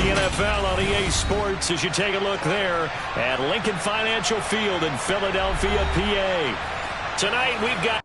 the NFL on EA Sports as you take a look there at Lincoln Financial Field in Philadelphia, PA. Tonight we've got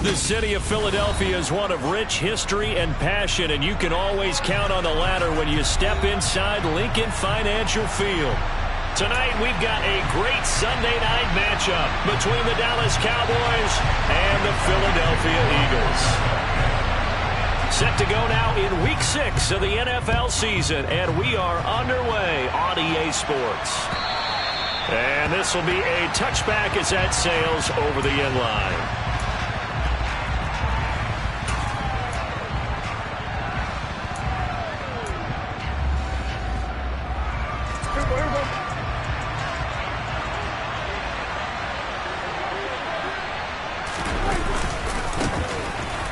the city of Philadelphia is one of rich history and passion, and you can always count on the latter when you step inside Lincoln Financial Field. Tonight, we've got a great Sunday night matchup between the Dallas Cowboys and the Philadelphia Eagles. Set to go now in Week 6 of the NFL season, and we are underway on EA Sports. And this will be a touchback as that sails over the end line.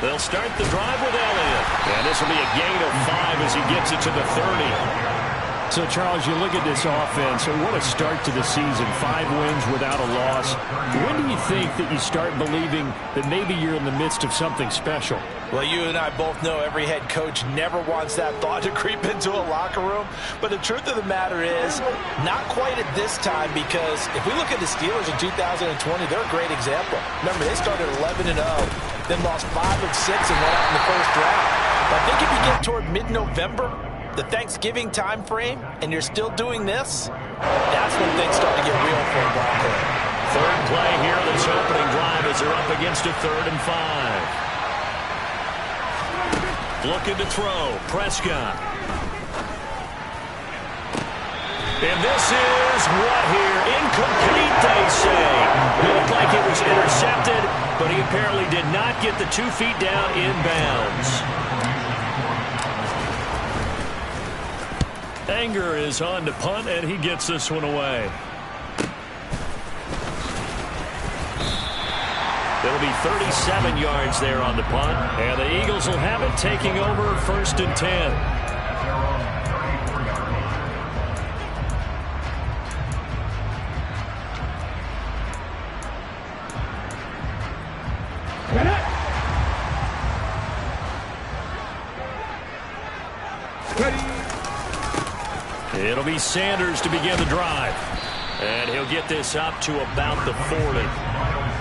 They'll start the drive with Elliott. And this will be a gain of 5 as he gets it to the 30. So, Charles, you look at this offense, and what a start to the season. 5 wins without a loss. When do you think that you start believing that maybe you're in the midst of something special? Well, you and I both know every head coach never wants that thought to creep into a locker room. But the truth of the matter is, not quite at this time, because if we look at the Steelers in 2020, they're a great example. Remember, they started 11-0, then lost 5 of 6 and went out in the first round. But I think if you get toward mid-November, the Thanksgiving time frame, and you're still doing this, that's when things start to get real for a Bronco. Third play here of this opening drive as they're up against a 3rd and 5. Looking to throw, Prescott. And this is what here? Incomplete, they say. It looked like it was intercepted, but he apparently did not get the 2 feet down inbounds. Anger is on to punt, and he gets this one away. It'll be 37 yards there on the punt, and the Eagles will have it taking over 1st and 10. It'll be Sanders to begin the drive. And he'll get this up to about the 40.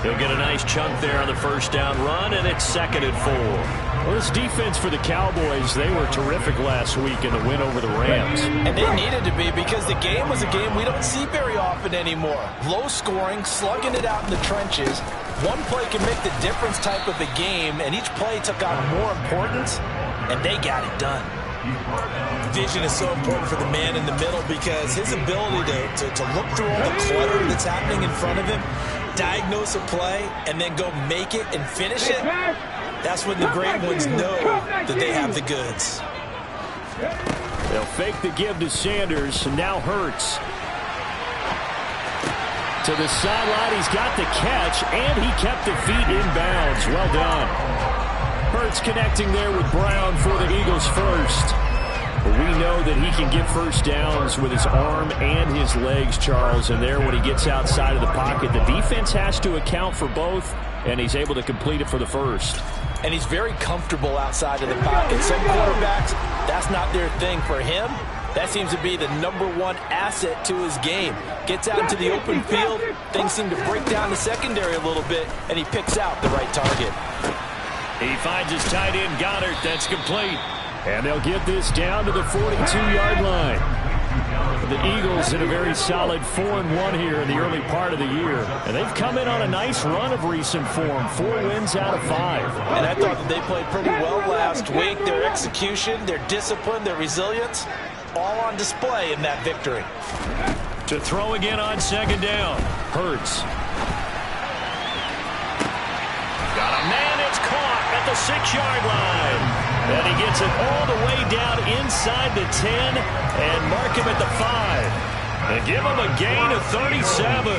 He'll get a nice chunk there on the first down run, and it's 2nd and 4. Well, this defense for the Cowboys, they were terrific last week in the win over the Rams. And they needed to be, because the game was a game we don't see very often anymore. Low scoring, slugging it out in the trenches. One play can make the difference type of a game, and each play took on more importance, and they got it done. Vision is so important for the man in the middle, because his ability to look through all the clutter that's happening in front of him, diagnose a play, and then go make it and finish it, that's when the great ones know that they have the goods. They'll fake the give to Sanders, and now Hurts. To the sideline, he's got the catch, and he kept the feet in bounds. Well done. Hurts connecting there with Brown for the Eagles first. We know that he can get first downs with his arm and his legs, Charles, and there when he gets outside of the pocket, the defense has to account for both, and he's able to complete it for the first. And he's very comfortable outside of the pocket. Some quarterbacks, that's not their thing. For him, That seems to be the #1 asset to his game. Gets out into the open field, things seem to break down the secondary a little bit, and he picks out the right target. He finds his tight end, Goddard. That's complete. And they'll get this down to the 42-yard line. The Eagles in a very solid 4-1 here in the early part of the year. And they've come in on a nice run of recent form. 4 wins out of 5. And I thought that they played pretty well last week. Their execution, their discipline, their resilience, all on display in that victory. To throw again on second down. Hurts. Got a man. It's caught at the 6-yard line. And he gets it all the way down inside the 10 and mark him at the 5. And give him a gain of 37.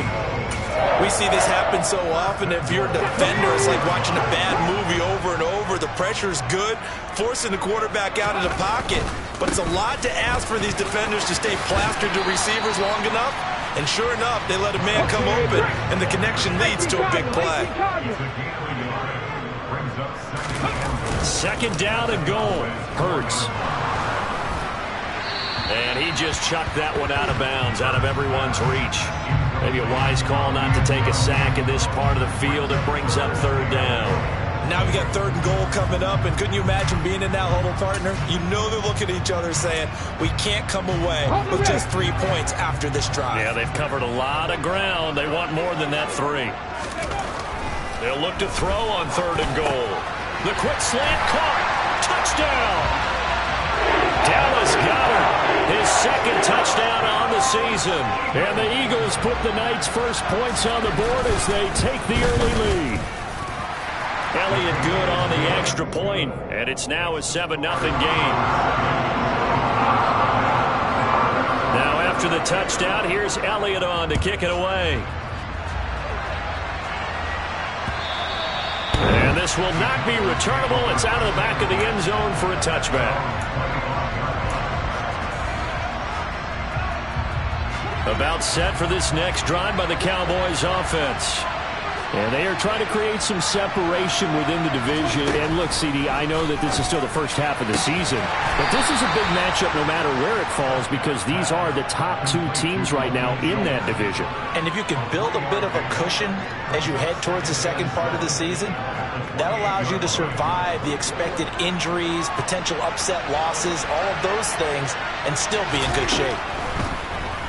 We see this happen so often. If you're a defender, it's like watching a bad movie over and over. The pressure's good, forcing the quarterback out of the pocket. But it's a lot to ask for these defenders to stay plastered to receivers long enough. And sure enough, they let a man come open, and the connection leads to a big play. Second down and goal. Hurts. And he just chucked that one out of bounds, out of everyone's reach. Maybe a wise call not to take a sack in this part of the field. It brings up third down. Now we got 3rd and goal coming up, and couldn't you imagine being in that huddle, partner? You know they're looking at each other saying, we can't come away with just 3 points after this drive. Yeah, they've covered a lot of ground. They want more than that 3. They'll look to throw on 3rd and goal. The quick slant caught. Touchdown. Dallas Goedert, his 2nd touchdown on the season. And the Eagles put the night's first points on the board as they take the early lead. Elliott good on the extra point, and it's now a 7-0 game. Now after the touchdown, here's Elliott on to kick it away. And this will not be returnable. It's out of the back of the end zone for a touchback. About set for this next drive by the Cowboys offense. And they are trying to create some separation within the division. And look, CD, I know that this is still the first half of the season, but this is a big matchup no matter where it falls because these are the top 2 teams right now in that division. And if you can build a bit of a cushion as you head towards the second part of the season, that allows you to survive the expected injuries, potential upset losses, all of those things, and still be in good shape.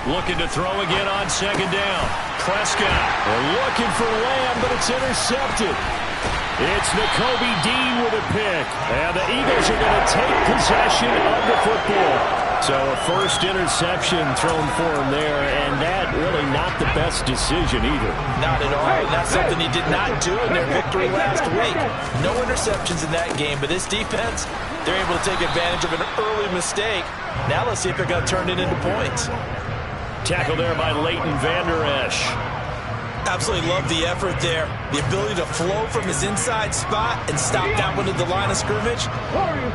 Looking to throw again on second down. Prescott looking for Lamb, but it's intercepted. It's Nakobe Dean with a pick. And the Eagles are going to take possession of the football. So a first interception thrown for him there, and that really not the best decision either. Not at all. And that's something he did not do in their victory last week. No interceptions in that game, but this defense, they're able to take advantage of an early mistake. Now let's see if they're going to turn it into points. Tackle there by Leighton Vander Esch. Absolutely love the effort there. The ability to flow from his inside spot and stop that one at the line of scrimmage.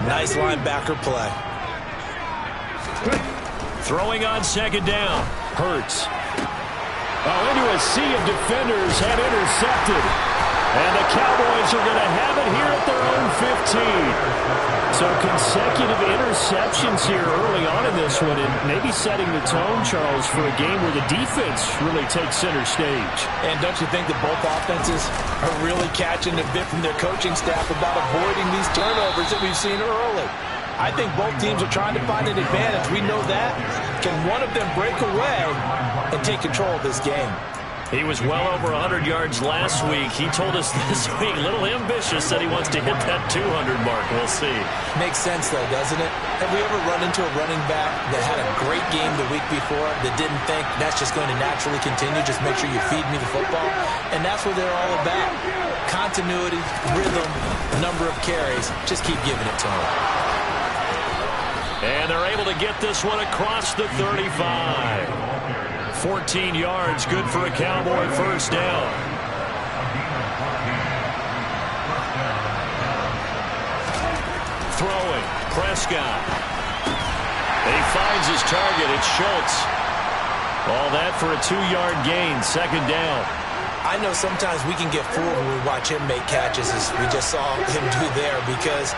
Nice linebacker play. Throwing on second down. Hurts. Into a sea of defenders and intercepted. And the Cowboys are going to have it here at their own 15. So consecutive interceptions here early on in this one, and maybe setting the tone, Charles, for a game where the defense really takes center stage. And don't you think that both offenses are really catching a bit from their coaching staff about avoiding these turnovers that we've seen early? I think both teams are trying to find an advantage. We know that. Can one of them break away and take control of this game? He was well over 100 yards last week. He told us this week, a little ambitious, said he wants to hit that 200 mark. We'll see. Makes sense, though, doesn't it? Have we ever run into a running back that had a great game the week before that didn't think that's just going to naturally continue, just make sure you feed me the football? And that's what they're all about. Continuity, rhythm, number of carries. Just keep giving it to them. And they're able to get this one across the 35. 14 yards, good for a Cowboy first down. Throwing, Prescott. He finds his target, it's Schultz. All that for a 2-yard gain, second down. I know sometimes we can get fooled when we watch him make catches, as we just saw him do there, because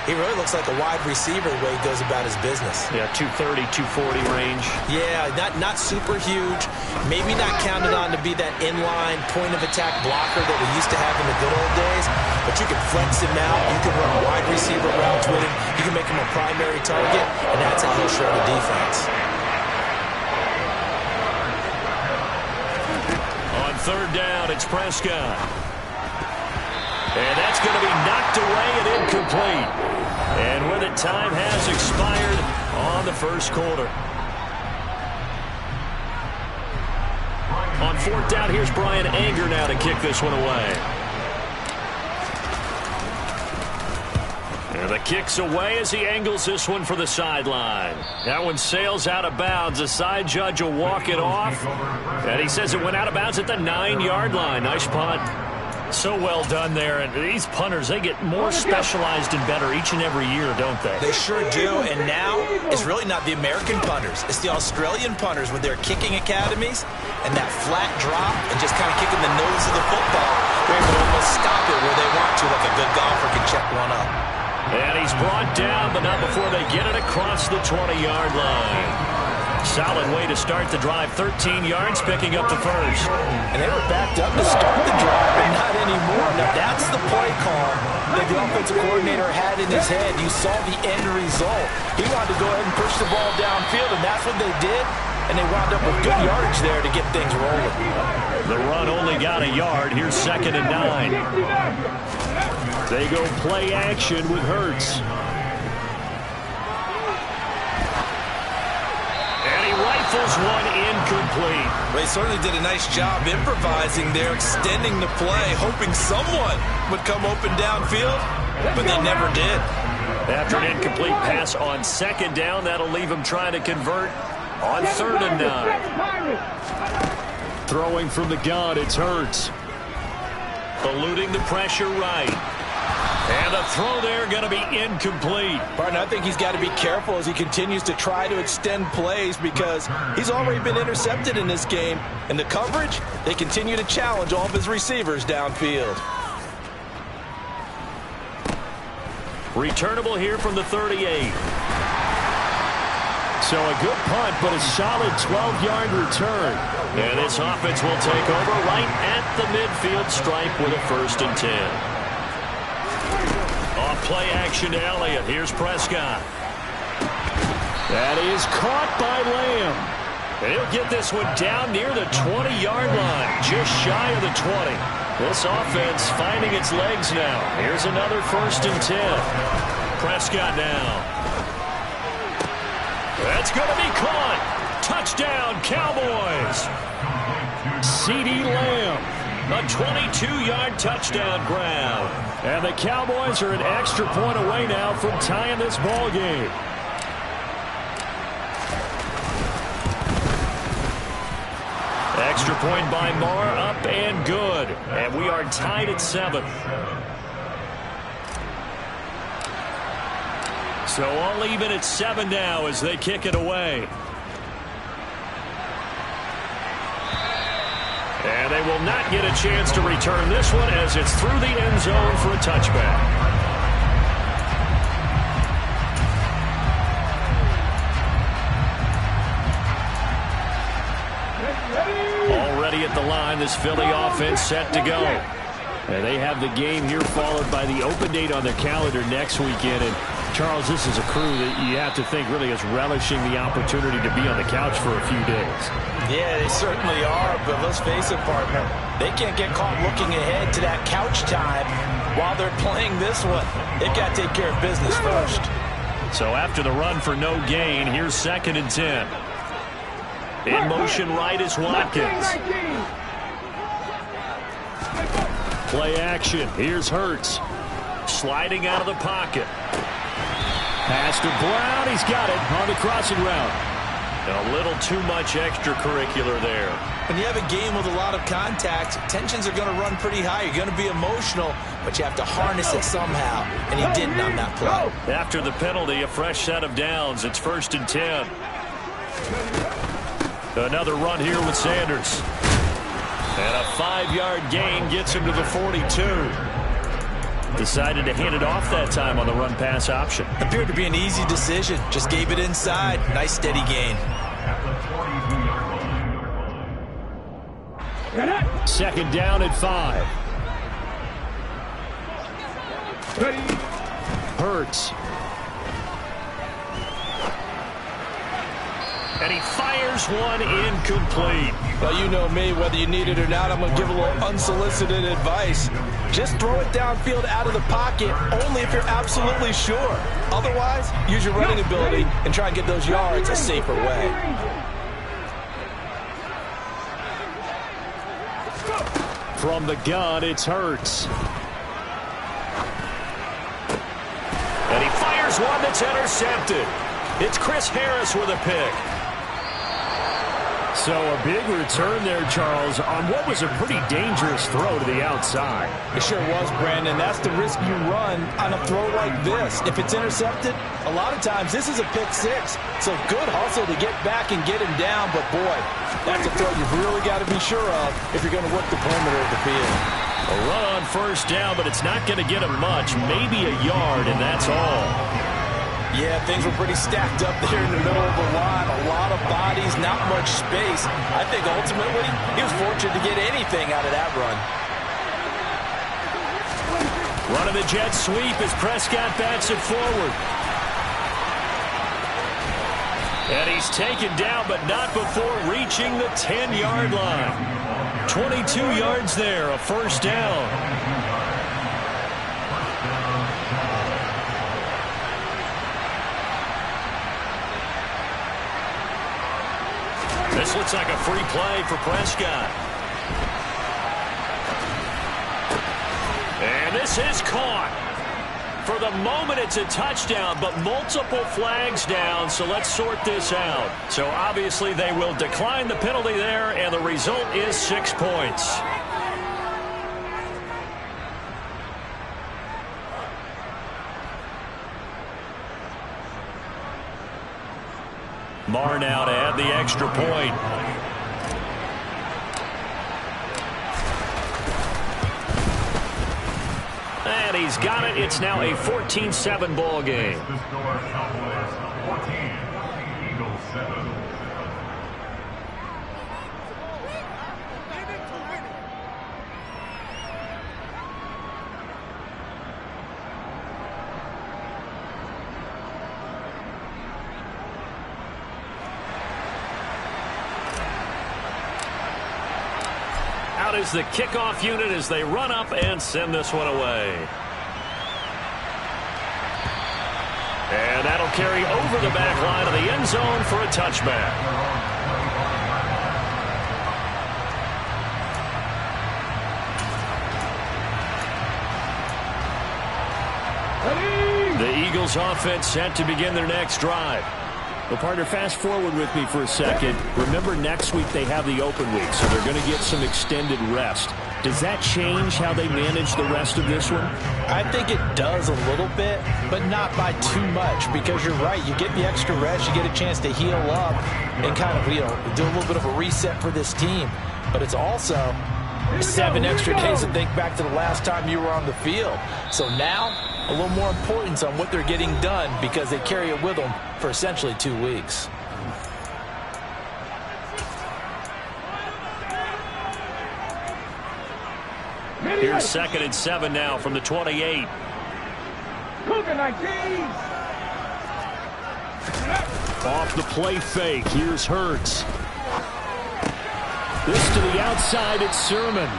He really looks like a wide receiver the way he goes about his business. Yeah, 230, 240 range. Yeah, not super huge. Maybe not counted on to be that inline point-of-attack blocker that we used to have in the good old days. But you can flex him out. You can run wide receiver routes with him. You can make him a primary target, and that's how he'll shred a defense. On third down, it's Prescott. And that's going to be knocked away and incomplete. And with it, time has expired on the first quarter. On fourth down, here's Brian Anger now to kick this one away. And the kick's away as he angles this one for the sideline. That one sails out of bounds. The side judge will walk it off. And he says it went out of bounds at the 9-yard line. Nice punt. So well done there. And these punters, they get more specialized and better each and every year, don't they? They sure do. And now it's really not the American punters. It's the Australian punters with their kicking academies and that flat drop and just kind of kicking the nose of the football. They're able to almost stop it where they want to, like a good golfer can check one up. And he's brought down, but not before they get it across the 20-yard line. Solid way to start the drive. 13 yards, picking up the first. And they were backed up to start the drive, but not anymore. Now, that's the play call that the offensive coordinator had in his head. You saw the end result. He wanted to go ahead and push the ball downfield, and that's what they did. And they wound up with good yardage there to get things rolling. The run only got a yard. Here's 2nd and 9. They go play action with Hurts. Rifles one incomplete. They certainly did a nice job improvising there, extending the play, hoping someone would come open downfield, but they never did. After an incomplete pass on 2nd down, that'll leave him trying to convert on 3rd and 9. Throwing from the gun, it's Hurts. Eluding the pressure right. And the throw there going to be incomplete. Partner, I think he's got to be careful as he continues to try to extend plays because he's already been intercepted in this game. And the coverage, they continue to challenge all of his receivers downfield. Returnable here from the 38. So a good punt, but a solid 12-yard return. And this offense will take over right at the midfield stripe with a 1st and 10. Off play action to Elliott. Here's Prescott. That is caught by Lamb. And he'll get this one down near the 20-yard line, just shy of the 20. This offense finding its legs now. Here's another 1st and 10. Prescott now. That's going to be caught. Touchdown, Cowboys. CeeDee Lamb. A 22-yard touchdown grab. And the Cowboys are an extra point away now from tying this ball game. Extra point by Marr, up and good. And we are tied at 7. So all even at 7 now as they kick it away. And they will not get a chance to return this one as it's through the end zone for a touchback. Already at the line, this Philly offense set to go. And they have the game here followed by the open date on their calendar next weekend. And Charles, this is a crew that you have to think really is relishing the opportunity to be on the couch for a few days. Yeah, they certainly are, but let's face it, partner. They can't get caught looking ahead to that couch time while they're playing this one. They've got to take care of business first. So after the run for no gain, here's 2nd and 10. In motion right is Watkins. Play action. Here's Hurts. Sliding out of the pocket. Pass to Brown. He's got it on the crossing route. A little too much extracurricular there. When you have a game with a lot of contact, tensions are going to run pretty high. You're going to be emotional, but you have to harness it somehow, and he didn't on that play. After the penalty, a fresh set of downs. It's 1st and 10. Another run here with Sanders. And a 5-yard gain gets him to the 42. Decided to hand it off that time on the run-pass option. Appeared to be an easy decision. Just gave it inside. Nice steady gain. Second down at 5. Hurts. And he fires one incomplete. Well, you know me. Whether you need it or not, I'm going to give a little unsolicited advice. Just throw it downfield out of the pocket only if you're absolutely sure. Otherwise, use your running ability and try and get those yards a safer way. From the gun, it's Hurts. And he fires one that's intercepted. It's Chris Harris with a pick. So a big return there, Charles, on what was a pretty dangerous throw to the outside. It sure was, Brandon. That's the risk you run on a throw like this. If it's intercepted, a lot of times this is a pick six. So good hustle to get back and get him down. But, boy, that's a throw you've really got to be sure of if you're going to work the perimeter of the field. A run on first down, but it's not going to get him much. Maybe a yard, and that's all. Yeah, things were pretty stacked up there in the middle of the line. A lot of bodies, not much space. I think ultimately he was fortunate to get anything out of that run. Running the jet sweep as Prescott bats it forward. And he's taken down, but not before reaching the 10-yard line. 22 yards there, a first down. This looks like a free play for Prescott. And this is caught. For the moment, it's a touchdown, but multiple flags down, so let's sort this out. So obviously they will decline the penalty there, and the result is 6 points. Marr now to add the extra point. And he's got it. It's now a 14-7 ball game. Out is the kickoff unit as they run up and send this one away. And that'll carry over the back line of the end zone for a touchback. The Eagles offense set to begin their next drive. Well, partner, fast forward with me for a second. Remember, next week they have the open week, so they're going to get some extended rest. Does that change how they manage the rest of this one? I think it does a little bit, but not by too much, because you're right. You get the extra rest. You get a chance to heal up and kind of, do a little bit of a reset for this team. But it's also 7 extra days to think back to the last time you were on the field. So now, a little more importance on what they're getting done because they carry it with them for essentially 2 weeks. Here's 2nd and 7 now from the 28. Off the play fake. Here's Hurts. This to the outside. It's Sermon.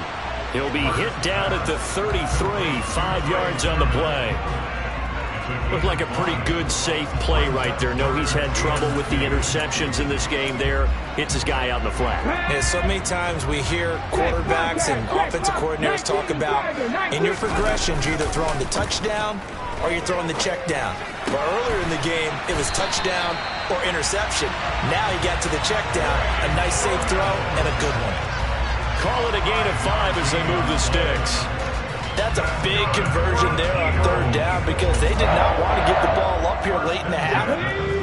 He'll be hit down at the 33, 5 yards on the play. Looked like a pretty good, safe play right there. No, he's had trouble with the interceptions in this game there. Hits his guy out in the flat. Yeah, so many times we hear quarterbacks and offensive coordinators talk about in your progressions, you're either throwing the touchdown or you're throwing the check down. But earlier in the game, it was touchdown or interception. Now he got to the check down, a nice safe throw, and a good one. Call it a gain of 5 as they move the sticks. That's a big conversion there on 3rd down because they did not want to get the ball up here late in the half.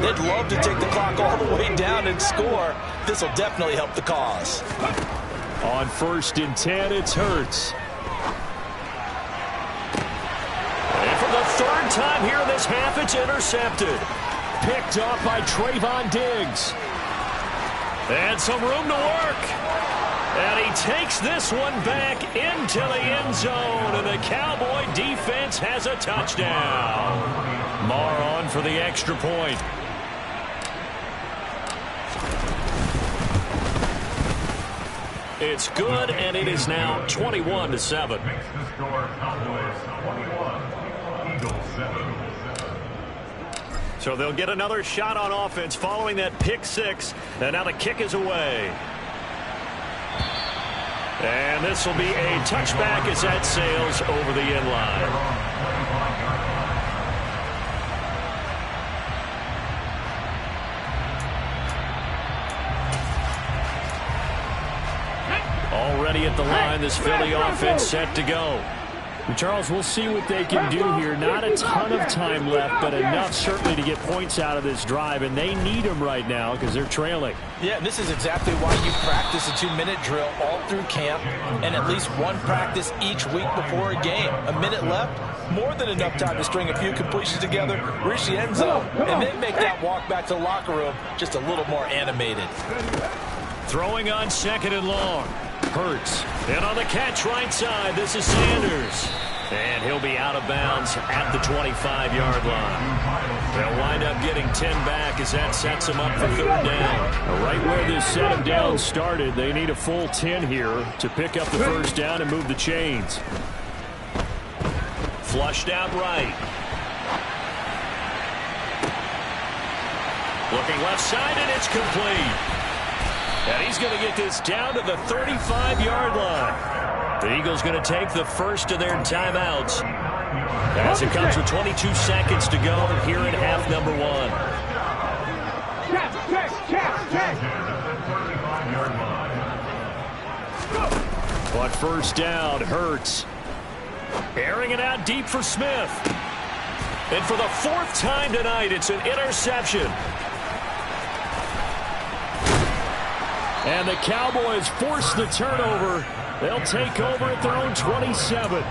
They'd love to take the clock all the way down and score. This will definitely help the cause. On 1st and 10, it's Hurts. time here in this half, it's intercepted. Picked off by Trayvon Diggs. And some room to work. And he takes this one back into the end zone. And the Cowboy defense has a touchdown. Marr on for the extra point. It's good, and it is now 21-7. So they'll get another shot on offense following that pick six. And now the kick is away. And this will be a touchback as that sails over the end line. Already at the line, this Philly offense set to go. Charles, we'll see what they can do here. Not a ton of time left, but enough certainly to get points out of this drive, and they need them right now because they're trailing. Yeah, and this is exactly why you practice a 2-minute drill all through camp and at least one practice each week before a game. A minute left, more than enough time to string a few completions together, reach the end zone, and then make that walk back to the locker room just a little more animated. Throwing on second and long. Hurts. And on the catch right side, this is Sanders. And he'll be out of bounds at the 25-yard line. They'll wind up getting 10 back as that sets them up for third down. Right where this set them down started, they need a full 10 here to pick up the first down and move the chains. Flushed out right. Looking left side, and it's complete. And he's going to get this down to the 35-yard line. The Eagles going to take the first of their timeouts as it comes with 22 seconds to go here in half number one. But first down, Hurts. Airing it out deep for Smith. And for the fourth time tonight, it's an interception. And the Cowboys force the turnover. They'll take over at their own 27.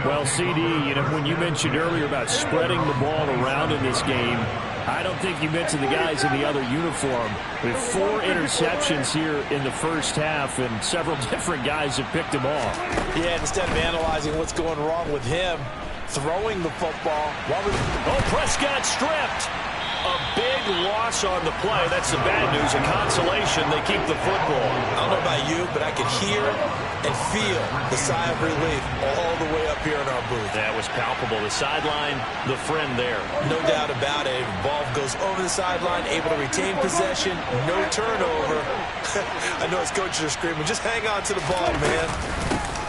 Well, CD, you know, when you mentioned earlier about spreading the ball around in this game, I don't think you mentioned the guys in the other uniform. With 4 interceptions here in the first half, and several different guys have picked them off. Yeah, instead of analyzing what's going wrong with him, throwing the football. Prescott stripped. A big loss on the play. That's the bad news. A consolation, they keep the football. I don't know about you, but I could hear and feel the sigh of relief all the way up here in our booth. That was palpable. The sideline, the friend there. No doubt about it. The ball goes over the sideline, able to retain possession, no turnover. I know his coaches are screaming, just hang on to the ball, man.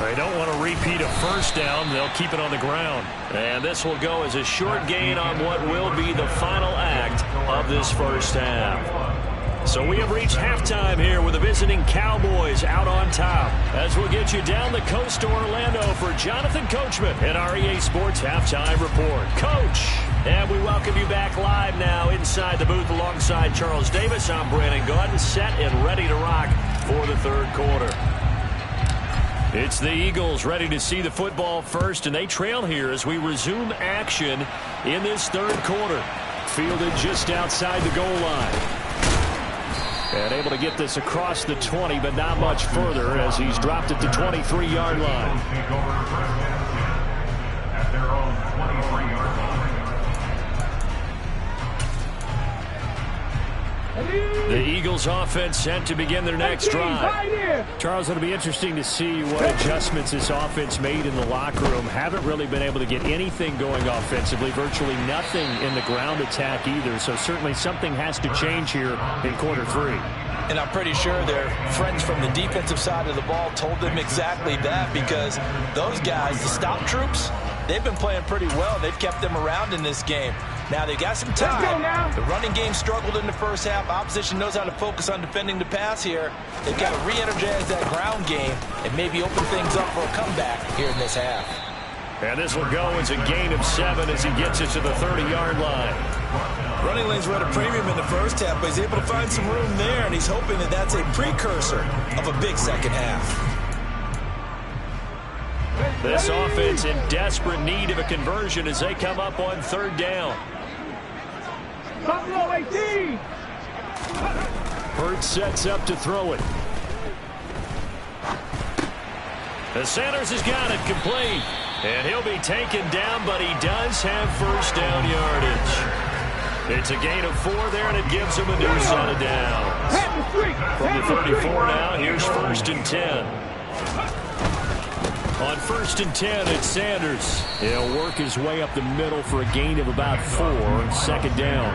They don't want to repeat a first down. They'll keep it on the ground. And this will go as a short gain on what will be the final act of this first half. So we have reached halftime here with the visiting Cowboys out on top. As we'll get you down the coast to Orlando for Jonathan Coachman and our EA Sports Halftime Report. Coach, and we welcome you back live now inside the booth alongside Charles Davis. I'm Brandon Gaudin, set and ready to rock for the third quarter. It's the Eagles ready to see the football first, and they trail here as we resume action in this third quarter. Fielded just outside the goal line. And able to get this across the 20, but not much further as he's dropped it to 23-yard line. At their own 23-yard line. The Eagles offense set to begin their next drive. Charles, it'll be interesting to see what adjustments this offense made in the locker room. Haven't really been able to get anything going offensively, virtually nothing in the ground attack either. So certainly something has to change here in quarter 3. And I'm pretty sure their friends from the defensive side of the ball told them exactly that, because those guys, the stop troops, they've been playing pretty well. They've kept them around in this game. Now, they've got some time. The running game struggled in the first half. Opposition knows how to focus on defending the pass here. They've got to re-energize that ground game and maybe open things up for a comeback here in this half. And this will go as a gain of 7 as he gets it to the 30-yard line. Running lanes were at a premium in the first half, but he's able to find some room there, and he's hoping that that's a precursor of a big second half. This offense in desperate need of a conversion as they come up on third down. Hurts sets up to throw it. The Sanders has got it complete. And he'll be taken down, but he does have first down yardage. It's a gain of 4 there, and it gives him a new set of downs. From the 34 now, here's 1st and 10. On 1st and 10, it's Sanders. He'll work his way up the middle for a gain of about 4. 2nd down.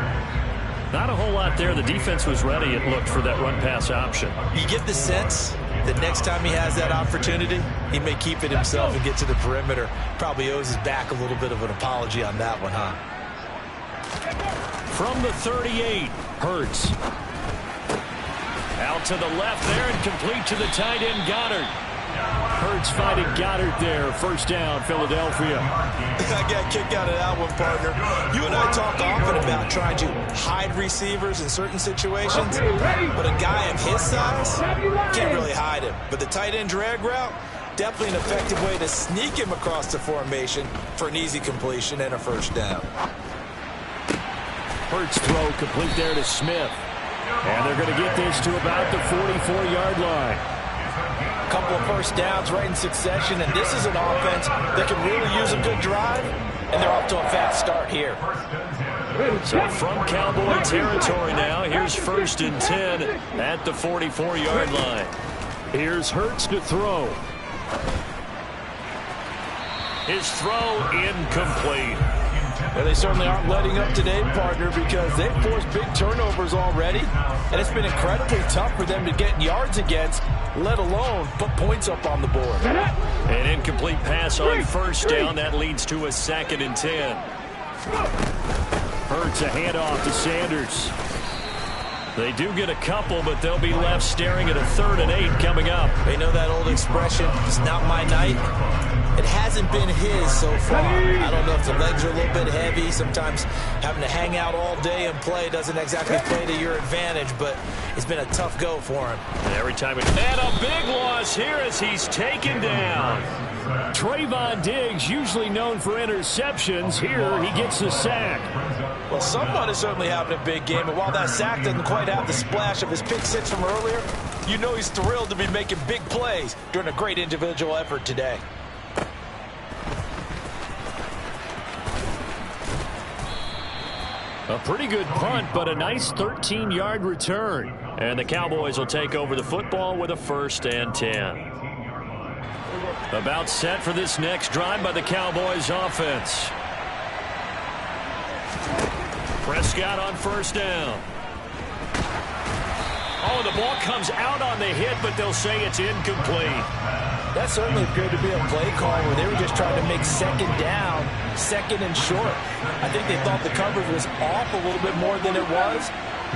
Not a whole lot there. The defense was ready, it looked, for that run-pass option. You get the sense that next time he has that opportunity, he may keep it himself and get to the perimeter. Probably owes his back a little bit of an apology on that one, huh? From the 38, Hurts. Out to the left there and complete to the tight end, Goddard. Hurts finding Goddard there. 1st down, Philadelphia. I got a kick out of that one, partner. You and I talk often about trying to hide receivers in certain situations, but a guy of his size can't really hide him. But the tight end drag route, definitely an effective way to sneak him across the formation for an easy completion and a 1st down. Hurts throw complete there to Smith. And they're going to get this to about the 44-yard line. A couple of 1st downs right in succession, and this is an offense that can really use a good drive, and they're off to a fast start here. So from Cowboy territory now, here's 1st and 10 at the 44-yard line. Here's Hurts to throw. His throw incomplete. Well, they certainly aren't letting up today, partner, because they've forced big turnovers already, and it's been incredibly tough for them to get yards against, let alone put points up on the board. An incomplete pass on 1st down. That leads to a 2nd and 10. Hurts a handoff to Sanders. They do get a couple, but they'll be left staring at a 3rd and 8 coming up. They know that old expression, it's not my night. It hasn't been his so far. I don't know if the legs are a little bit heavy. Sometimes having to hang out all day and play doesn't exactly play to your advantage, but it's been a tough go for him. And every time and a big loss here as he's taken down. Trayvon Diggs, usually known for interceptions. Here he gets the sack. Well, someone is certainly having a big game, and while that sack doesn't quite have the splash of his pick 6 from earlier, you know he's thrilled to be making big plays during a great individual effort today. A pretty good punt, but a nice 13-yard return. And the Cowboys will take over the football with a 1st and 10. About set for this next drive by the Cowboys offense. Prescott on 1st down. Oh, the ball comes out on the hit, but they'll say it's incomplete. That certainly appeared to be a play call where they were just trying to make 2nd down, 2nd and short. I think they thought the coverage was off a little bit more than it was.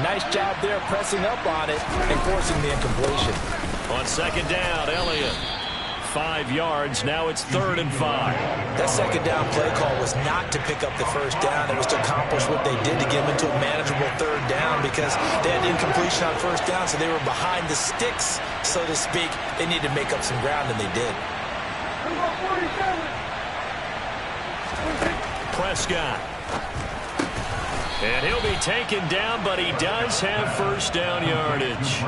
Nice job there pressing up on it and forcing the incompletion. On 2nd down, Elliott. 5 yards. Now it's 3rd and 5. That 2nd down play call was not to pick up the 1st down. It was to accomplish what they did to get them into a manageable 3rd down because they had incompletion on 1st down, so they were behind the sticks, so to speak. They needed to make up some ground, and they did. Prescott. And he'll be taken down, but he does have 1st down yardage.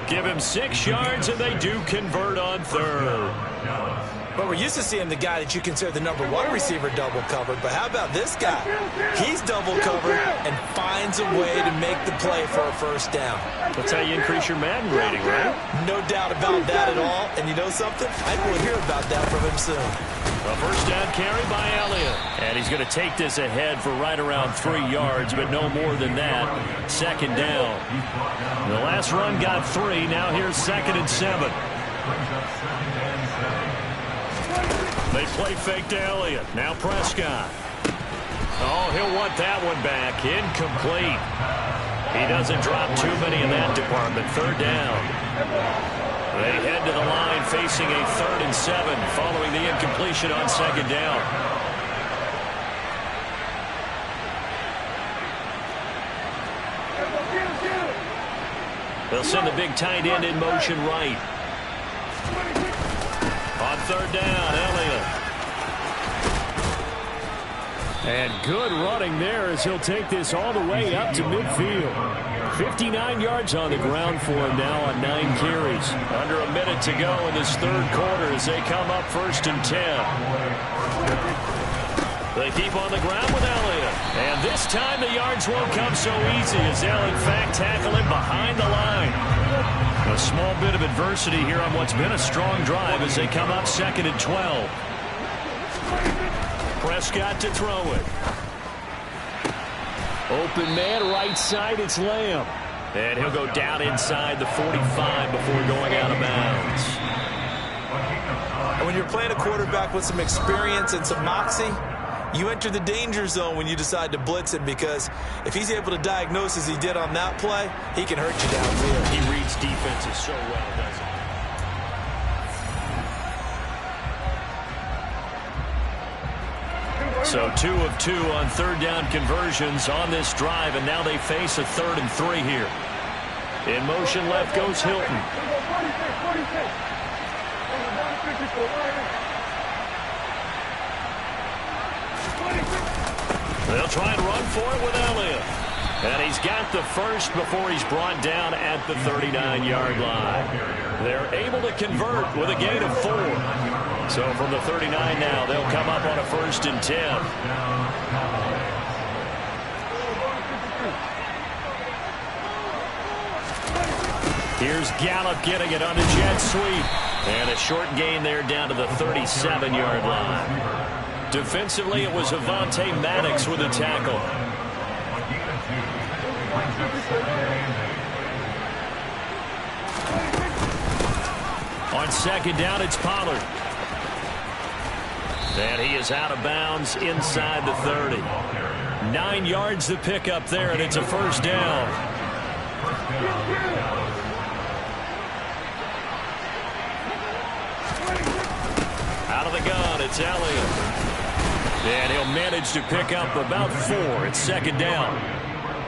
Give him 6 yards, and they do convert on 3rd. But we're used to seeing the guy that you consider the #1 receiver double covered. But how about this guy? He's double covered and finds a way to make the play for a 1st down. That's how you increase your Madden rating, right? No doubt about that at all. And you know something? I will hear about that from him soon. A 1st down carry by Elliott. And he's going to take this ahead for right around 3 yards, but no more than that. 2nd down. The last run got 3. Now here's 2nd and 7. They play fake to Elliott. Now Prescott. Oh, he'll want that one back. Incomplete. He doesn't drop too many in that department. 3rd down. They head to the line facing a 3rd and 7 following the incompletion on 2nd down. They'll send the big tight end in motion right. On On third down, Elliott. And good running there as he'll take this all the way up to midfield. 59 yards on the ground for him now on 9 carries. Under a minute to go in this third quarter as they come up 1st and 10. They keep on the ground with Elliott. And this time the yards won't come so easy as they'll in fact tackle him behind the line. A small bit of adversity here on what's been a strong drive as they come up 2nd and 12. Prescott to throw it. Open man right side, it's Lamb. And he'll go down inside the 45 before going out of bounds. And when you're playing a quarterback with some experience and some moxie, you enter the danger zone when you decide to blitz him, because if he's able to diagnose as he did on that play, he can hurt you downfield. He reads defenses so well, doesn't he? So 2 of 2 on third down conversions on this drive, and now they face a 3rd and 3 here. In motion left goes Hilton. They'll try and run for it with Elliott. And he's got the first before he's brought down at the 39-yard line. They're able to convert with a gain of 4. So from the 39 now, they'll come up on a 1st and 10. Here's Gallup getting it on the jet sweep. And a short gain there down to the 37-yard line. Defensively, it was Avonte Maddox with a tackle. On 2nd down, it's Pollard. And he is out of bounds inside the 30. 9 yards to pick up there, and it's a 1st down. Out of the gun, it's Elliott. And he'll manage to pick up about 4. It's 2nd down.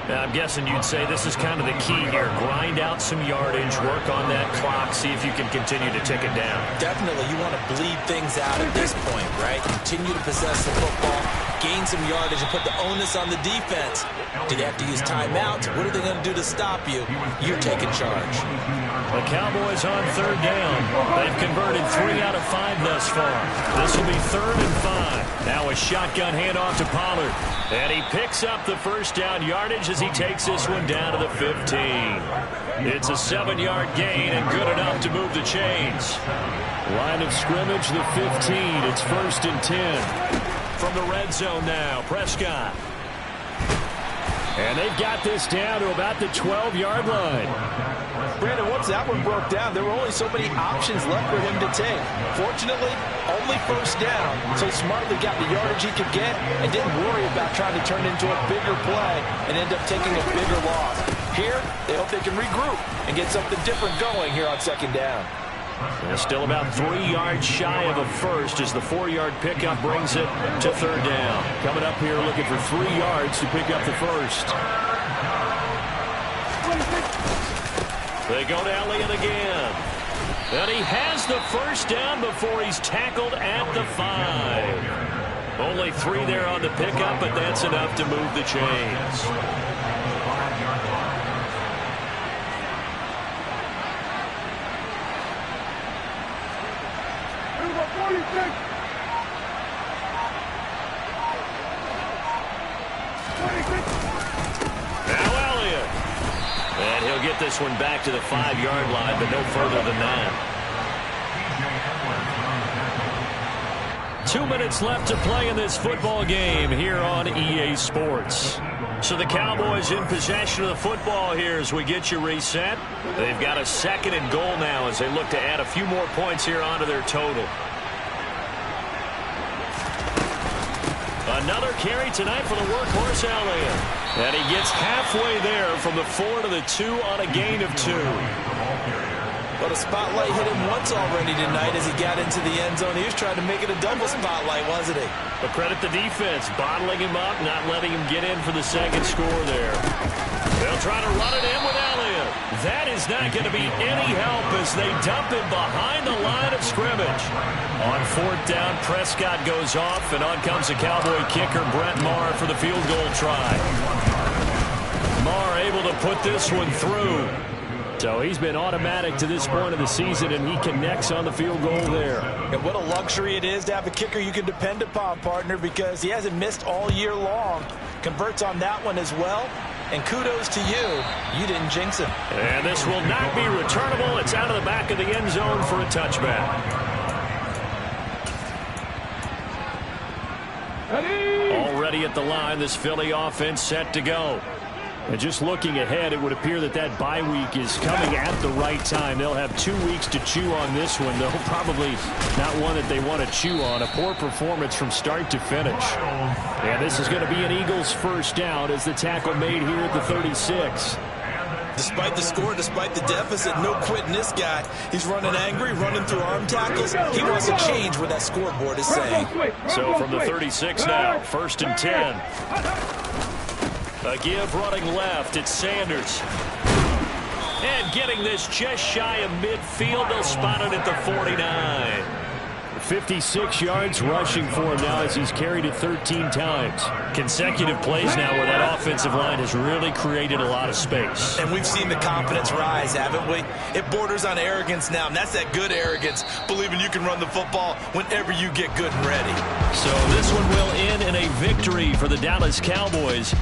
Now, I'm guessing you'd say this is kind of the key here. Grind out some yardage, work on that clock, see if you can continue to tick it down. Definitely, you want to bleed things out at this point, right? Continue to possess the football, gain some yardage, and put the onus on the defense. Do they have to use timeouts? What are they going to do to stop you? You're taking charge. The Cowboys on 3rd down. They've converted 3 out of 5 thus far. This will be 3rd and 5. Now a shotgun handoff to Pollard. And he picks up the 1st down yardage as he takes this one down to the 15. It's a 7-yard gain and good enough to move the chains. Line of scrimmage, the 15. It's 1st and 10. From the red zone now, Prescott. And they've got this down to about the 12-yard line. Brandon, once that one broke down, there were only so many options left for him to take. Fortunately, only 1st down, so smartly got the yardage he could get and didn't worry about trying to turn it into a bigger play and end up taking a bigger loss. Here, they hope they can regroup and get something different going here on 2nd down. And still about 3 yards shy of a 1st as the 4-yard pickup brings it to 3rd down. Coming up here looking for 3 yards to pick up the 1st. They go to Elliott again. And he has the 1st down before he's tackled at the 5. Only 3 there on the pickup, but that's enough to move the chains. Now Elliott. And he'll get this one back to the 5-yard line, but no further than that. 2 minutes left to play in this football game here on EA Sports. So the Cowboys in possession of the football here as we get you reset. They've got a 2nd and goal now as they look to add a few more points here onto their total. Another carry tonight for the workhorse Elliott. And he gets halfway there from the 4 to the 2 on a gain of 2. But a spotlight hit him once already tonight as he got into the end zone. He was trying to make it a double spotlight, wasn't he? But credit the defense, bottling him up, not letting him get in for the 2nd score there. They'll try to run it in with Elliott. That is not going to be any help as they dump it behind the line of scrimmage. On fourth down, Prescott goes off, and on comes the Cowboy kicker, Brett Maher, for the field goal try. Maher able to put this one through. So he's been automatic to this point of the season, and he connects on the field goal there. And what a luxury it is to have a kicker you can depend upon, partner, because he hasn't missed all year long. Converts on that one as well. And kudos to you. You didn't jinx him. And this will not be returnable. It's out of the back of the end zone for a touchback. Already at the line, this Philly offense set to go. And just looking ahead, it would appear that that bye week is coming at the right time. They'll have 2 weeks to chew on this one, though probably not one that they want to chew on. A poor performance from start to finish. And this is going to be an Eagles first down as the tackle made here at the 36. Despite the score, despite the deficit, no quitting this guy. He's running angry, running through arm tackles. He wants to change what that scoreboard is saying. So from the 36 now, 1st and 10. A give running left, it's Sanders. And getting this just shy of midfield, they'll spot it at the 49. 56 yards rushing for him now as he's carried it 13 times. Consecutive plays now where that offensive line has really created a lot of space. And we've seen the confidence rise, haven't we? It borders on arrogance now, and that's that good arrogance, believing you can run the football whenever you get good and ready. So this one will end in a victory for the Dallas Cowboys.